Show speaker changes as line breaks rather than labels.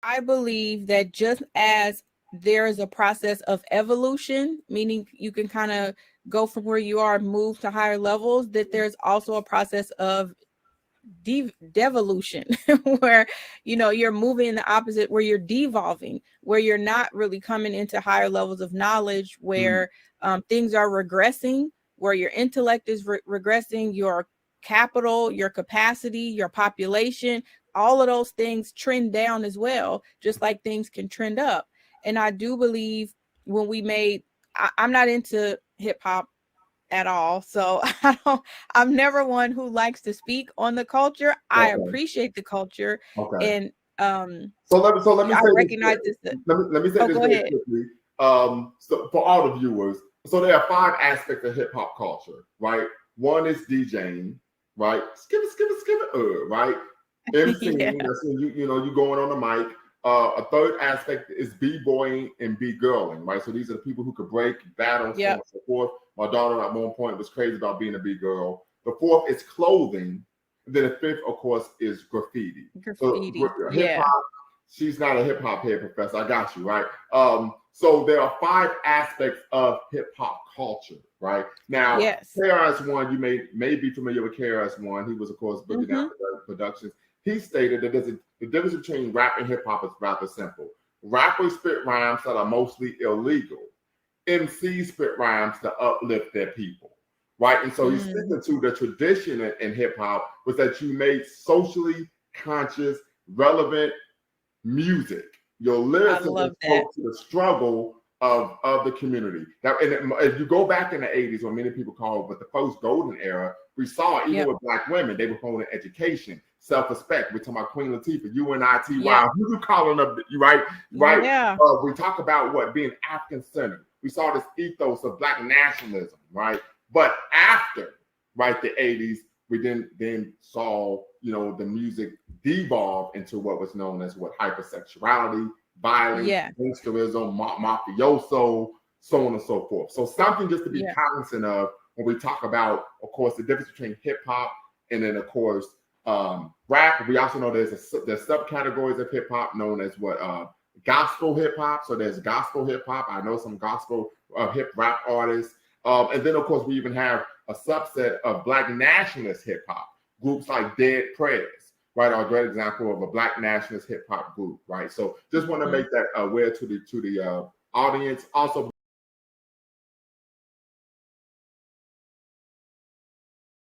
I believe that just as there is a process of evolution, meaning you can kind of go from where you are, move to higher levels, that there's also a process of devolution where you're moving in the opposite, where you're devolving, where you're not really coming into higher levels of knowledge, where things are regressing, where your intellect is regressing, your capital, your capacity, your population, all of those things trend down as well, just like things can trend up. And I do believe when we made I'm not into hip hop at all. So I'm never one who likes to speak on the culture. I
Okay.
appreciate the culture.
Okay.
And
So let me
I
say
recognize
this.
this.
Let me say
Oh,
this
go
very
ahead.
quickly. So for all the viewers, so there are 5 aspects of hip hop culture, right? One is DJing, right? Skip it, right?
Yeah.
MCing, that's when you going on the mic. A third aspect is b-boying and b-girling, right? So these are the people who could break, battle, so on
Yep.
and so forth. My daughter at one point was crazy about being a b-girl. The fourth is clothing. And then the fifth, of course, is graffiti. So
Graffiti.
hip
Yeah.
hop. She's not a hip hop head, professor. I got you, right? So there are 5 aspects of hip hop culture, right? Now,
Yes.
KRS-One, you may be familiar with KRS-One. He was, of course, Boogie Down Productions. He stated that the difference between rap and hip hop is rather simple. Rappers spit rhymes that are mostly illegal. MCs spit rhymes to uplift their people, right? And so he's sticking to the tradition in hip hop was that you made socially conscious, relevant music. Your
I
lyricism
love that.
spoke to the struggle of the community. Now, and if you go back in the 80s, what many people call but the first golden era, we saw even with Black women, they were holding education, self-respect. We're talking about Queen Latifah, UNITY.
Yep.
Who you calling up? You right? Right?
Yeah.
We talk about what being African-centered. We saw this ethos of Black nationalism, right? But after, right, the 80s, we then saw, the music devolve into what was known as hypersexuality, violence, gangsterism, mafioso, so on and so forth. So something just to be cognizant of when we talk about, of course, the difference between hip hop and then, of course, rap. We also know there's subcategories of hip hop known as gospel hip hop. So there's gospel hip hop. I know some gospel hip rap artists. And then, of course, we even have a subset of Black nationalist hip hop groups like Dead Prayers, right? Are a great example of a Black nationalist hip hop group, right? So just want to make that aware to the audience. Also,